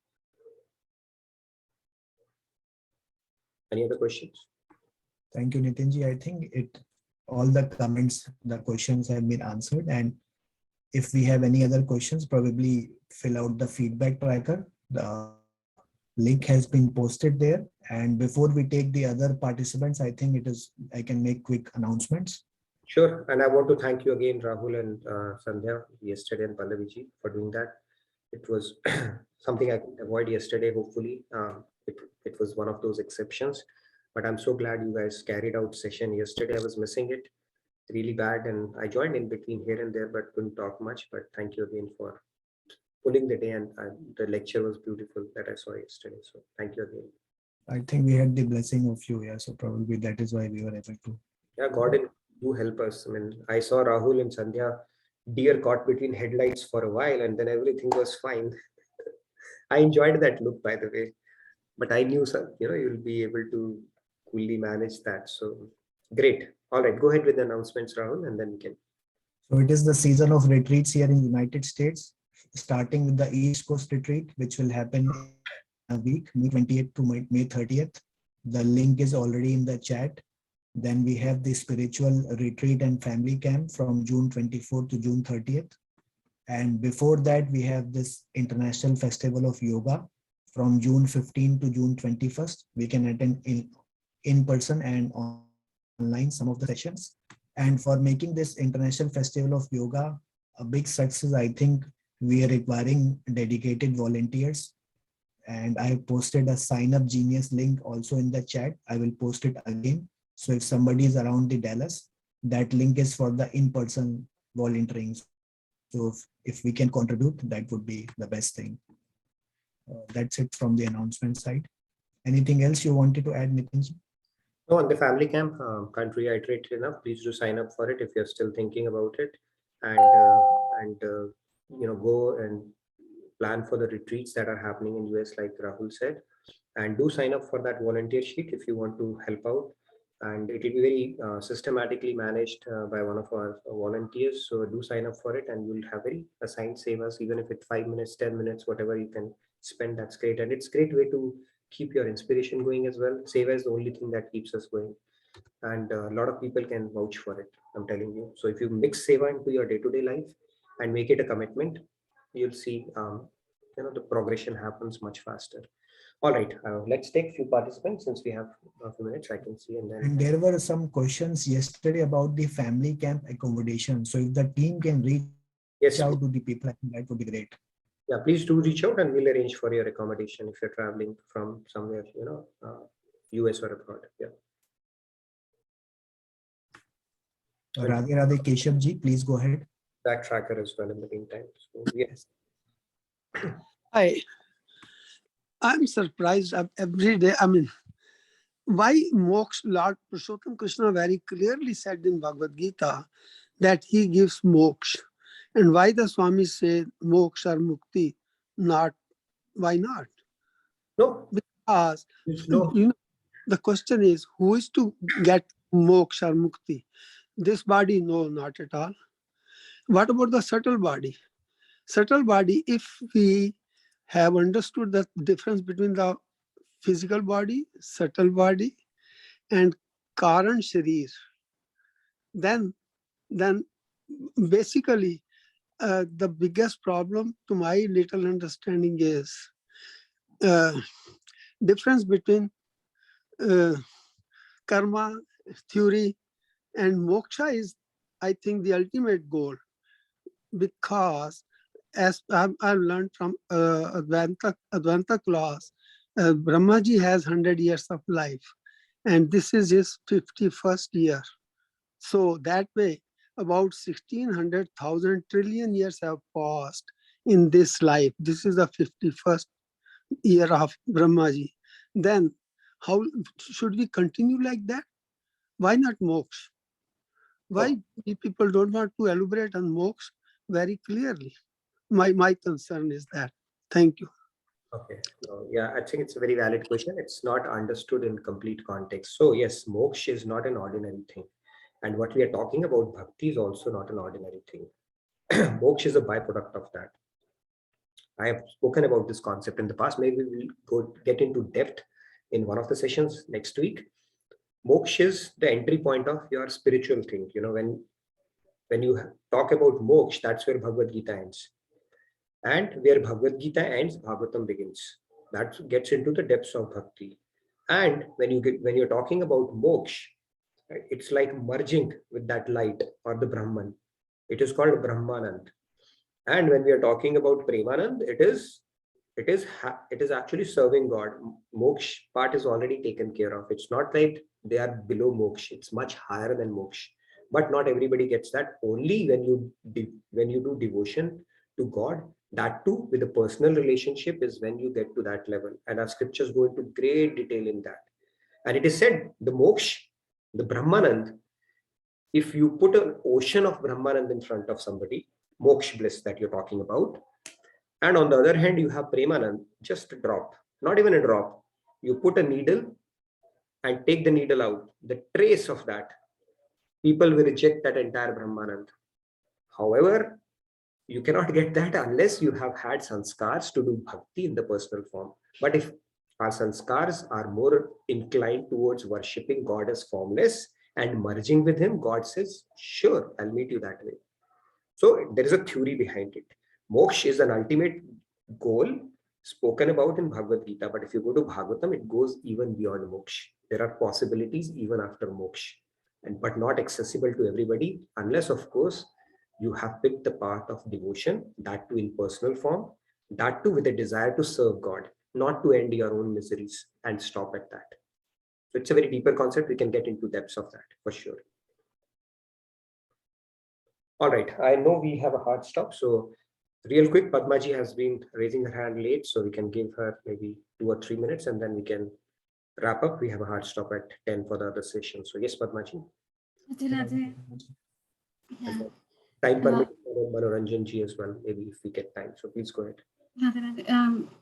Any other questions? Thank you, Nitinji. I think all the comments, the questions have been answered. And if we have any other questions, probably fill out the feedback tracker. The link has been posted there. And before we take the other participants, I think I can make quick announcements. Sure. And I want to thank you again, Rahul and Sandhya, yesterday, and Pallaviji for doing that. It was something I could avoid yesterday, hopefully. It was one of those exceptions. But I'm so glad you guys carried out session yesterday. I was missing it really bad. And I joined in between here and there, but couldn't talk much. But thank you again for pulling the day. And the lecture was beautiful that I saw yesterday. So thank you again. I think we had the blessing of you. Yeah. So probably that is why we were able to. Yeah, God do help us. I mean, I saw Rahul and Sandhya deer caught between headlights for a while, and then everything was fine. I enjoyed that look, by the way, but I knew you'll be able to coolly manage that. So great. All right, go ahead with the announcements, Rahul, and then we can. So it is the season of retreats here in the United States, starting with the East Coast retreat, which will happen in a week, May 28th to May 30th. The link is already in the chat. Then we have the spiritual retreat and family camp from June 24th to June 30th. And before that, we have this International Festival of Yoga from June 15 to June 21st. We can attend in person and online some of the sessions. And for making this International Festival of Yoga a big success, I think we are requiring dedicated volunteers. And I have posted a sign up genius link also in the chat. I will post it again. So if somebody is around the Dallas, that link is for the in-person volunteering. So if we can contribute, that would be the best thing. That's it from the announcement side. Anything else you wanted to add, Nitin? No, on the family camp, can't reiterate enough. Please do sign up for it if you're still thinking about it, and go and plan for the retreats that are happening in US, like Rahul said, and do sign up for that volunteer sheet if you want to help out. And it will be very systematically managed by one of our volunteers. So do sign up for it, and you'll have very assigned savers, even if it's 5 minutes, 10 minutes, whatever you can spend. That's great, and it's a great way to keep your inspiration going as well. Seva is the only thing that keeps us going, and a lot of people can vouch for it, I'm telling you. So if you mix seva into your day-to-day life and make it a commitment, you'll see the progression happens much faster. All right, let's take a few participants since we have a few minutes. I can see, and then. And there were some questions yesterday about the family camp accommodation. So if the team can reach out to the people, I think that would be great. Yeah, please do reach out, and we'll arrange for your accommodation if you're traveling from somewhere, US or abroad. Yeah. Radhe Keshav ji, please go ahead. That tracker as well in the meantime. So, yes. I'm surprised every day. I mean, why moksha? Lord Purushottam Krishna very clearly said in Bhagavad Gita that he gives moksha. And why the Swami said moksha or mukti? Not, why not? No. Because the question is, who is to get moksha or mukti? This body, no, not at all. What about the subtle body? Subtle body, if we have understood the difference between the physical body, subtle body, and Karan Sharir, then basically the biggest problem to my little understanding is difference between karma theory and moksha is, I think, the ultimate goal, because as I've learned from Advaita class, Brahmaji has 100 years of life, and this is his 51st year. So that way, about 1600,000 trillion years have passed in this life. This is the 51st year of Brahmaji. Then how should we continue like that? Why not moksha? Why people don't want to elaborate on moksha very clearly? My concern is that. Thank you. Okay. Yeah, I think it's a very valid question. It's not understood in complete context. So yes, moksha is not an ordinary thing. And what we are talking about, bhakti, is also not an ordinary thing. Moksha is a byproduct of that. I have spoken about this concept in the past. Maybe we'll get into depth in one of the sessions next week. Moksha is the entry point of your spiritual thing. You know, when you talk about moksha, that's where Bhagavad Gita ends. And where Bhagavad Gita ends, Bhagavatam begins. That gets into the depths of bhakti. And when you're talking about moksha, it's like merging with that light or the Brahman. It is called Brahmanand. And when we are talking about Premanand, it is actually serving God. Moksha part is already taken care of. It's not like they are below moksha. It's much higher than moksha. But not everybody gets that. Only when you do devotion to God, that too with a personal relationship, is when you get to that level. And our scriptures go into great detail in that. And it is said the moksha, the Brahmanand, if you put an ocean of Brahmanand in front of somebody, moksha bliss that you're talking about, and on the other hand, you have Premanand, just a drop, not even a drop. You put a needle and take the needle out, the trace of that, people will reject that entire Brahmanand. However, you cannot get that unless you have had sanskars to do bhakti in the personal form. But if our sanskars are more inclined towards worshipping God as formless and merging with him, God says, sure, I'll meet you that way. So there is a theory behind it. Moksha is an ultimate goal spoken about in Bhagavad Gita. But if you go to Bhagavatam, it goes even beyond moksha. There are possibilities even after moksha, but not accessible to everybody, unless, of course, you have picked the path of devotion, that too in personal form, that too with a desire to serve God, not to end your own miseries and stop at that. So it's a very deeper concept. We can get into depths of that for sure. All right, I know we have a hard stop. So real quick, Padmaji has been raising her hand late, so we can give her maybe 2 or 3 minutes and then we can wrap up. We have a hard stop at 10 for the other session. So yes, Padmaji. Yeah. Time permit for Manoranjan ji as well, maybe if we get time. So please go ahead.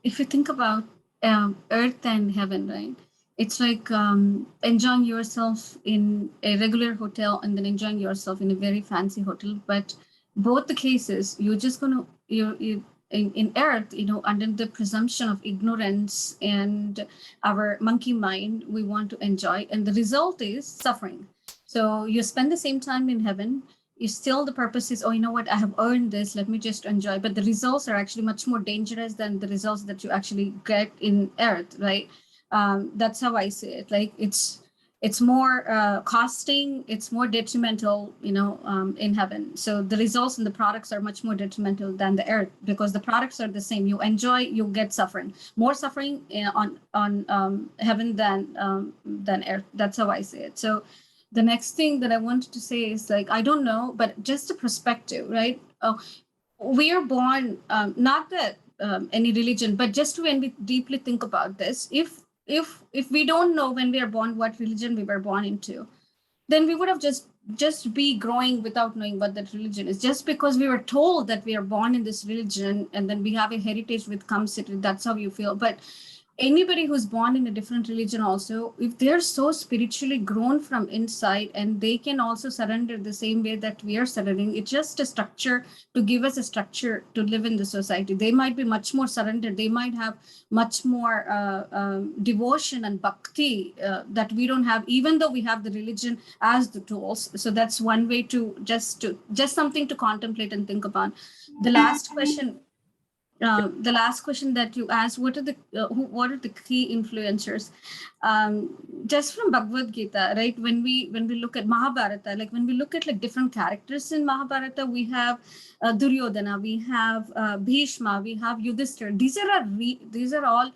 If you think about earth and heaven, right? It's like enjoying yourself in a regular hotel and then enjoying yourself in a very fancy hotel. But both the cases, you're just gonna in earth, under the presumption of ignorance and our monkey mind, we want to enjoy, and the result is suffering. So you spend the same time in heaven. You still, the purpose is, oh, you know what, I have earned this, let me just enjoy. But the results are actually much more dangerous than the results that you actually get in earth, right? That's how I see it. Like it's more costing, it's more detrimental, in heaven. So the results and the products are much more detrimental than the earth, because the products are the same. You enjoy, you get suffering, more suffering on heaven than earth. That's how I see it. So the next thing that I wanted to say is, like, I don't know, but just a perspective, right? We are born, not that any religion, but just when we deeply think about this, if we don't know when we are born what religion we were born into, then we would have just be growing without knowing what that religion is. Just because we were told that we are born in this religion and then we have a heritage with comes it, that's how you feel. But anybody who's born in a different religion also, if they're so spiritually grown from inside and they can also surrender the same way that we are surrendering, it's just a structure to give us a structure to live in the society. They might be much more surrendered. They might have much more devotion and bhakti that we don't have, even though we have the religion as the tools. So that's one way to just something to contemplate and think upon. The last question that you asked, what are the key influencers? Just from Bhagavad Gita, right? When we look at Mahabharata, like when we look at like different characters in Mahabharata, we have Duryodhana, we have Bhishma, we have Yudhishthira. These are all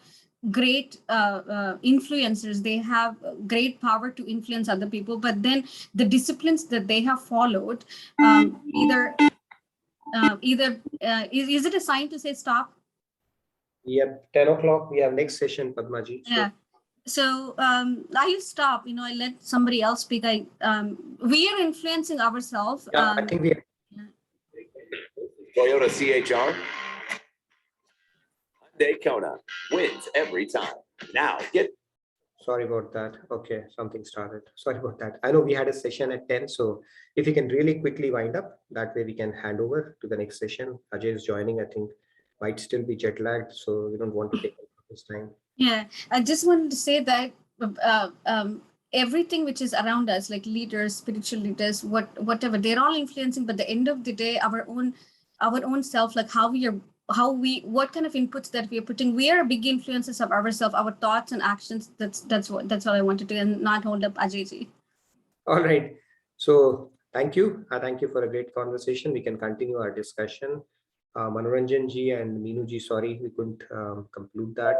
great influencers. They have great power to influence other people, but then the disciplines that they have followed, is it a sign to say stop? Yep, 10 o'clock, we have next session, Padmaji. Yeah. So I stop, I let somebody else speak. We are influencing ourselves. Yeah, I think we Toyota CHR. Daytona wins every time. Now get. Sorry about that. Okay, something started. Sorry about that. I know we had a session at 10, so if you can really quickly wind up, that way we can hand over to the next session. Ajay is joining, I think, might still be jet lagged, so we don't want to take this time. Yeah, I just wanted to say that everything which is around us, like leaders, spiritual leaders, whatever, they're all influencing, but at the end of the day, our own self, like what kind of inputs that we are putting, we are big influences of ourselves, our thoughts and actions. That's all I wanted to, and not hold up Ajayji. All right. So thank you. Thank you for a great conversation. We can continue our discussion. Manoranjan ji and Meenu ji, sorry, we couldn't conclude that.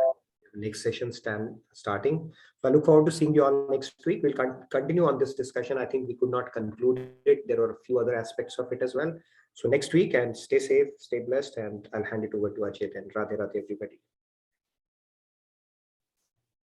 Next session starting. So I look forward to seeing you all next week. We'll continue on this discussion. I think we could not conclude it. There are a few other aspects of it as well. So next week, and stay safe, stay blessed, and I'll hand it over to Ajay and Radhe Radhe everybody.